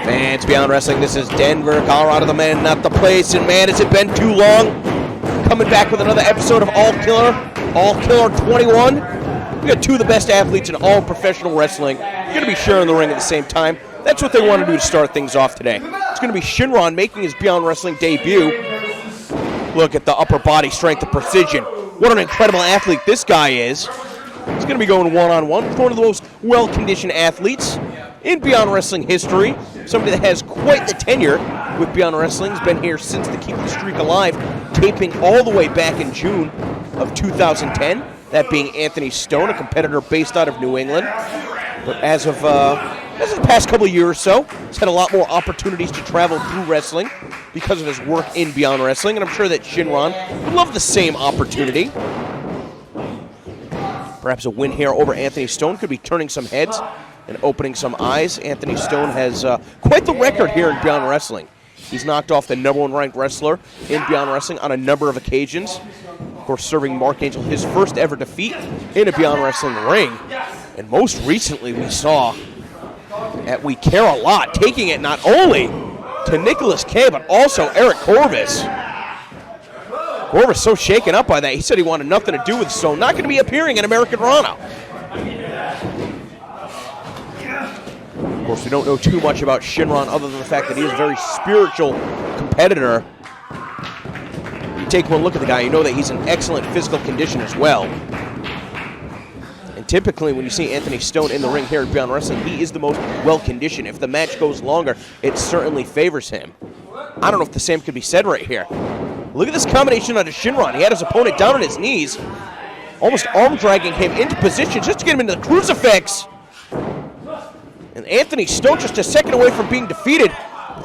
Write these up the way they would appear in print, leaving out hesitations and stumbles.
Fans Beyond Wrestling, this is Denver, Colorado, the man, not the place. And man, has it been too long? Coming back with another episode of All Killer 21. We got two of the best athletes in all professional wrestling. You're going to be sharing the ring at the same time. That's what they want to do to start things off today. It's going to be Shynron making his Beyond Wrestling debut. Look at the upper body strength and precision. What an incredible athlete this guy is. He's going to be going one-on-one with one of the most well-conditioned athletes in Beyond Wrestling history. Somebody that has quite the tenure with Beyond Wrestling. He's been here since to keep the streak alive, taping all the way back in June of 2010. That being Anthony Stone, a competitor based out of New England. But as of the past couple of years or so, he's had a lot more opportunities to travel through wrestling because of his work in Beyond Wrestling, and I'm sure that Shynron would love the same opportunity. Perhaps a win here over Anthony Stone could be turning some heads and opening some eyes. Anthony Stone has quite the record here in Beyond Wrestling. He's knocked off the #1 ranked wrestler in Beyond Wrestling on a number of occasions. Of course, serving Mark Angel his first ever defeat in a Beyond Wrestling ring. And most recently we saw at We Care A Lot, taking it not only to Nicholas K, but also Eric Corvus. Corvus so shaken up by that, he said he wanted nothing to do with Stone. Not going to be appearing in American Raw now. Of course, we don't know too much about Shynron other than the fact that he is a very spiritual competitor. You take one look at the guy, you know that he's in excellent physical condition as well. And typically when you see Anthony Stone in the ring here at Beyond Wrestling, he is the most well-conditioned. If the match goes longer, it certainly favors him. I don't know if the same could be said right here. Look at this combination out of Shynron. He had his opponent down on his knees, almost arm dragging him into position just to get him into the crucifix. And Anthony Stone just a second away from being defeated.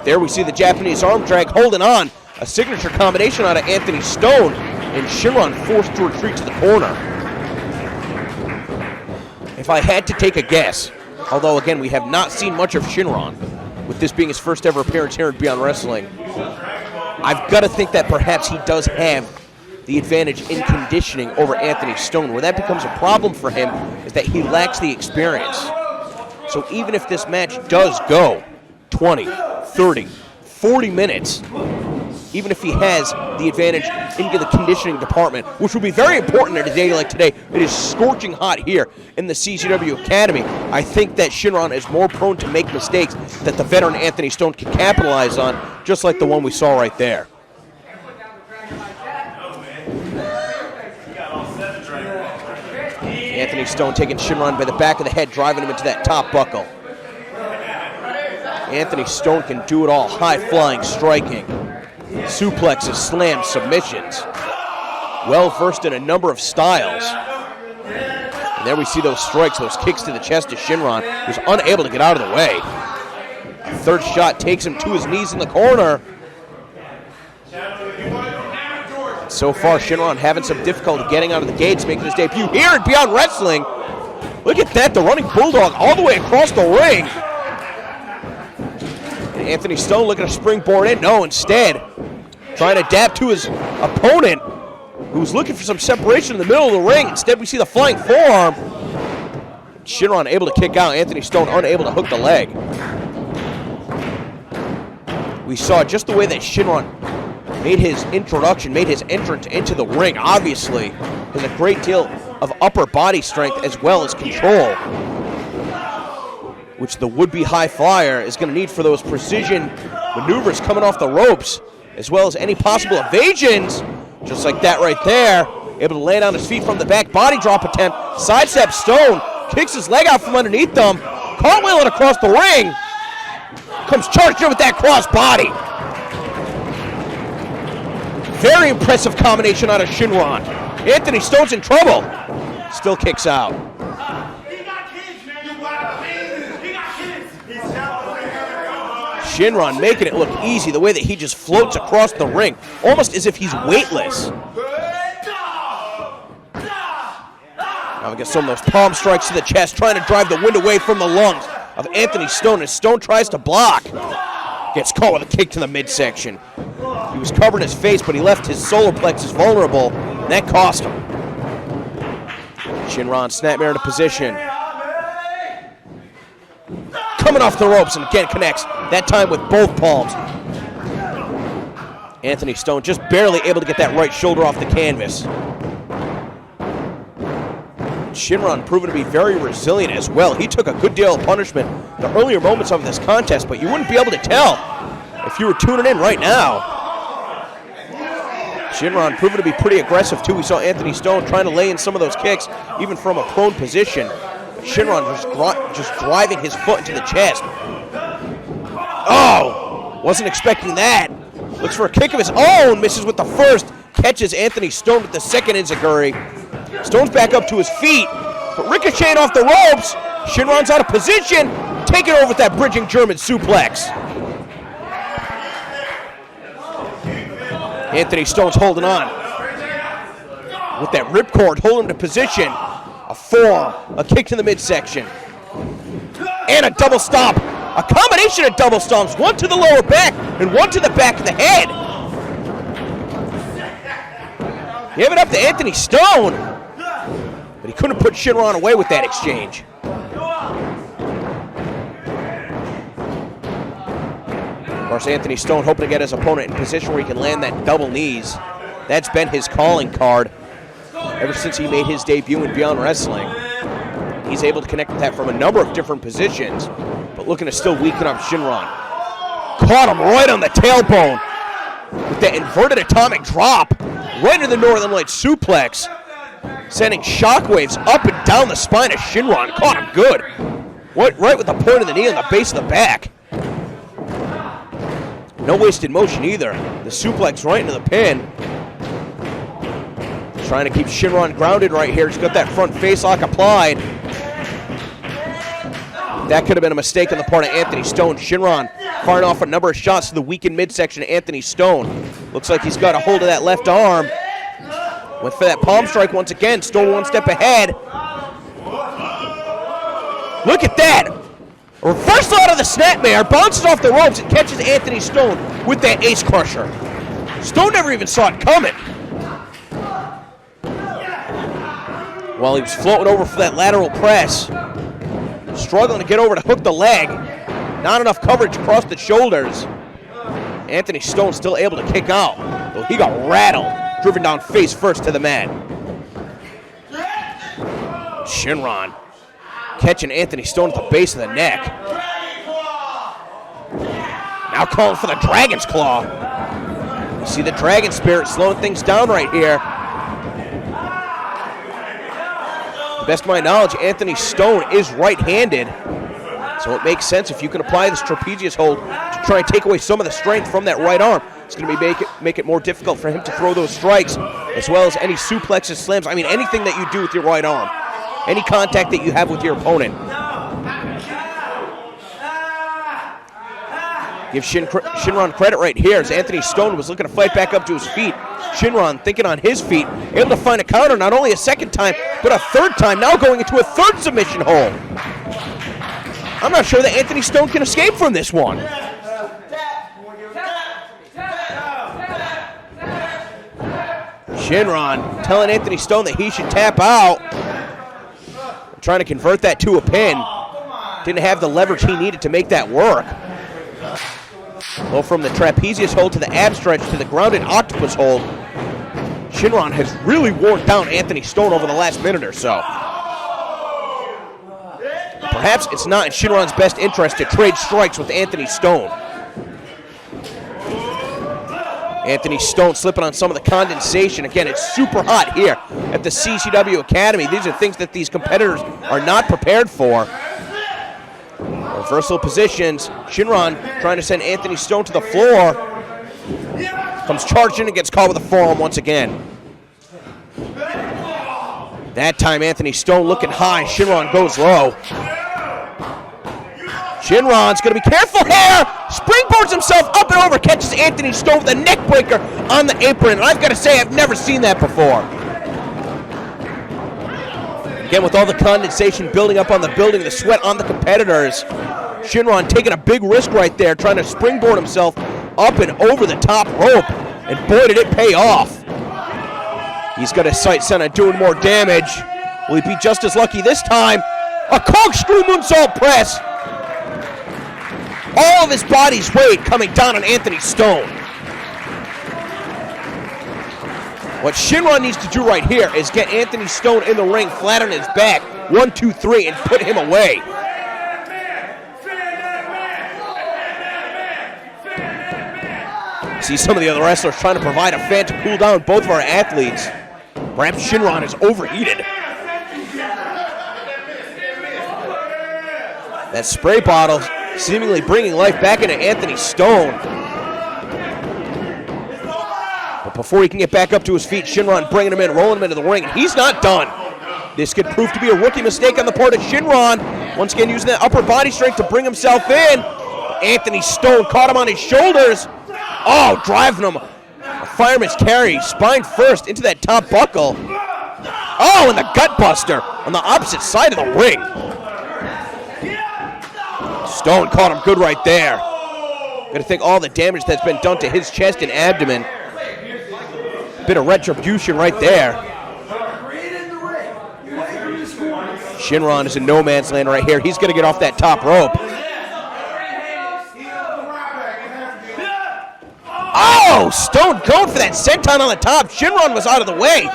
There we see the Japanese arm drag holding on. A signature combination out of Anthony Stone, and Shynron forced to retreat to the corner. If I had to take a guess, although again we have not seen much of Shynron, with this being his first ever appearance here at Beyond Wrestling, I've got to think that perhaps he does have the advantage in conditioning over Anthony Stone. Where that becomes a problem for him is that he lacks the experience. So even if this match does go 20, 30, 40 minutes, even if he has the advantage in the conditioning department, which will be very important at a day like today, it is scorching hot here in the CZW Academy, I think that Shynron is more prone to make mistakes that the veteran Anthony Stone can capitalize on, just like the one we saw right there. Anthony Stone taking Shynron by the back of the head, driving him into that top buckle. Anthony Stone can do it all. High-flying striking, suplexes, slams, submissions. Well-versed in a number of styles. And there we see those strikes, those kicks to the chest of Shynron, who's unable to get out of the way. A third shot takes him to his knees in the corner. So far, Shynron having some difficulty getting out of the gates, making his debut here at Beyond Wrestling. Look at that, the running bulldog all the way across the ring. And Anthony Stone looking to springboard in. No, instead, trying to adapt to his opponent, who's looking for some separation in the middle of the ring. Instead, we see the flying forearm. Shynron able to kick out. Anthony Stone unable to hook the leg. We saw just the way that Shynron made his introduction, made his entrance into the ring. Obviously, has a great deal of upper body strength as well as control, which the would-be high flyer is going to need for those precision maneuvers coming off the ropes, as well as any possible evasions. Just like that right there. Able to lay it on his feet from the back. Body drop attempt. Sidestep Stone. Kicks his leg out from underneath them. Cartwheeling across the ring. Comes charging with that cross body. Very impressive combination out of Shynron. Anthony Stone's in trouble. Still kicks out. Shynron making it look easy, the way that he just floats across the ring, almost as if he's weightless. Now we get some of those palm strikes to the chest, trying to drive the wind away from the lungs of Anthony Stone, as Stone tries to block. Gets caught with a kick to the midsection. He was covering his face, but he left his solar plexus vulnerable, and that cost him. Shynron, snapmare into position. Coming off the ropes and again connects, that time with both palms. Anthony Stone just barely able to get that right shoulder off the canvas. Shynron proven to be very resilient as well. He took a good deal of punishment the earlier moments of this contest, but you wouldn't be able to tell if you were tuning in right now. Shynron proven to be pretty aggressive too. We saw Anthony Stone trying to lay in some of those kicks, even from a prone position. Shynron just driving his foot into the chest. Oh, wasn't expecting that. Looks for a kick of his own, misses with the first, catches Anthony Stone with the second enziguri. Stone's back up to his feet, but ricocheting off the ropes. Shynron's out of position, taking over with that bridging German suplex. Anthony Stone's holding on. With that ripcord, holding him to position. A forearm, a kick to the midsection. And a double stomp. A combination of double stomps, one to the lower back and one to the back of the head. Give it up to Anthony Stone. But he couldn't put Shynron away with that exchange. Of course, Anthony Stone hoping to get his opponent in position where he can land that double knees. That's been his calling card ever since he made his debut in Beyond Wrestling. He's able to connect with that from a number of different positions, but looking to still weaken up Shynron. Caught him right on the tailbone with that inverted atomic drop right into the Northern Lights suplex, sending shockwaves up and down the spine of Shynron. Caught him good. Right with the point of the knee on the base of the back. No wasted motion either. The suplex right into the pin. Trying to keep Shynron grounded right here. He's got that front face lock applied. That could have been a mistake on the part of Anthony Stone. Shynron firing off a number of shots to the weakened midsection of Anthony Stone. Looks like he's got a hold of that left arm. Went for that palm strike once again. Stone one step ahead. Look at that. A reversal out of the snapmare. Bounces off the ropes and catches Anthony Stone with that ace crusher. Stone never even saw it coming. While he was floating over for that lateral press. Struggling to get over to hook the leg. Not enough coverage across the shoulders. Anthony Stone still able to kick out. Though he got rattled. Driven down face first to the mat. Shynron catching Anthony Stone at the base of the neck. Now calling for the Dragon's Claw. You see the Dragon Spirit slowing things down right here. To the best of my knowledge, Anthony Stone is right-handed. So it makes sense if you can apply this trapezius hold to try and take away some of the strength from that right arm. It's going to make it more difficult for him to throw those strikes, as well as any suplexes, slams. I mean, anything that you do with your right arm. Any contact that you have with your opponent. Give Shynron credit right here as Anthony Stone was looking to fight back up to his feet. Shynron thinking on his feet, able to find a counter not only a second time, but a third time, now going into a third submission hold. I'm not sure that Anthony Stone can escape from this one. Shynron telling Anthony Stone that he should tap out. Trying to convert that to a pin. Didn't have the leverage he needed to make that work. Well, from the trapezius hold to the ab stretch to the grounded octopus hold, Shynron has really worn down Anthony Stone over the last minute or so. Perhaps it's not in Shynron's best interest to trade strikes with Anthony Stone. Anthony Stone slipping on some of the condensation. Again, it's super hot here at the CCW Academy. These are things that these competitors are not prepared for. Reversal positions. Shynron trying to send Anthony Stone to the floor. Comes charging and gets caught with a forearm once again. That time Anthony Stone looking high. Shynron goes low. Shynron's going to be careful here. Springboards himself up and over. Catches Anthony Stone with a neck breaker on the apron. And I've got to say, I've never seen that before. Again, with all the condensation building up on the building, the sweat on the competitors. Shynron taking a big risk right there, trying to springboard himself up and over the top rope. And boy, did it pay off. He's got his sights set on doing more damage. Will he be just as lucky this time? A corkscrew moonsault press. All of his body's weight coming down on Anthony Stone. What Shynron needs to do right here is get Anthony Stone in the ring flat on his back, 1, 2, 3, and put him away. See some of the other wrestlers trying to provide a fan to cool down both of our athletes. Perhaps Shynron is overheated. That spray bottle seemingly bringing life back into Anthony Stone. But before he can get back up to his feet, Shynron bringing him in, rolling him into the ring, and he's not done. This could prove to be a rookie mistake on the part of Shynron. Once again, using that upper body strength to bring himself in. Anthony Stone caught him on his shoulders. Oh, driving him. A fireman's carry, spine first into that top buckle. Oh, and the gut buster on the opposite side of the ring. Stone caught him good right there. Gonna think all the damage that's been done to his chest and abdomen. Bit of retribution right there. Shynron is in no man's land right here. He's gonna get off that top rope. Oh, Stone going for that senton on the top. Shynron was out of the way.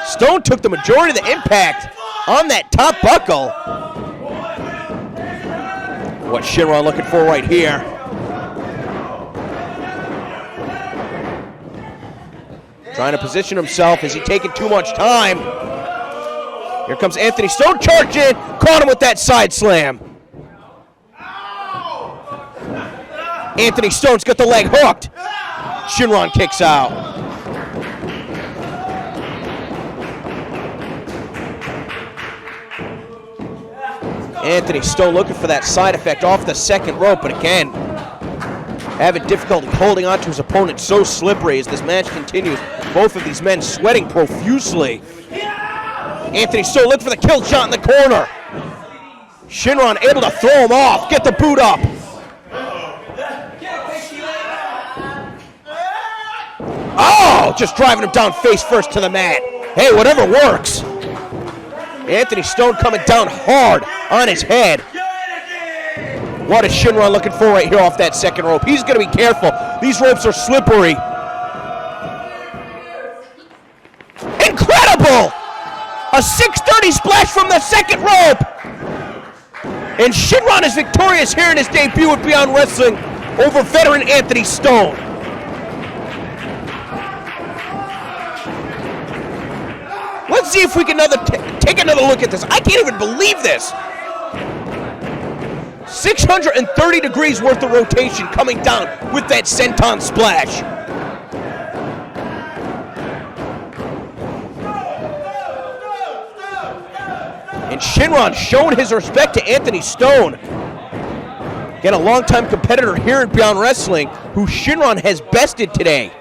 Stone took the majority of the impact on that top buckle. What Shynron looking for right here. Trying to position himself. Is he taking too much time? Here comes Anthony Stone charging. Caught him with that side slam. Anthony Stone's got the leg hooked. Shynron kicks out. Anthony Stone looking for that side effect off the second rope, but again, having difficulty holding on to his opponent. So slippery as this match continues. Both of these men sweating profusely. Anthony Stone looking for the kill shot in the corner. Shynron able to throw him off, get the boot up. Oh, just driving him down face first to the mat. Hey, whatever works. Anthony Stone coming down hard on his head. What is Shynron looking for right here off that second rope? He's going to be careful. These ropes are slippery. Incredible! A 630 splash from the second rope. And Shynron is victorious here in his debut at Beyond Wrestling over veteran Anthony Stone. Let's see if we can take another look at this. I can't even believe this. 630 degrees worth of rotation coming down with that senton splash. And Shynron showing his respect to Anthony Stone. Again, a longtime competitor here at Beyond Wrestling who Shynron has bested today.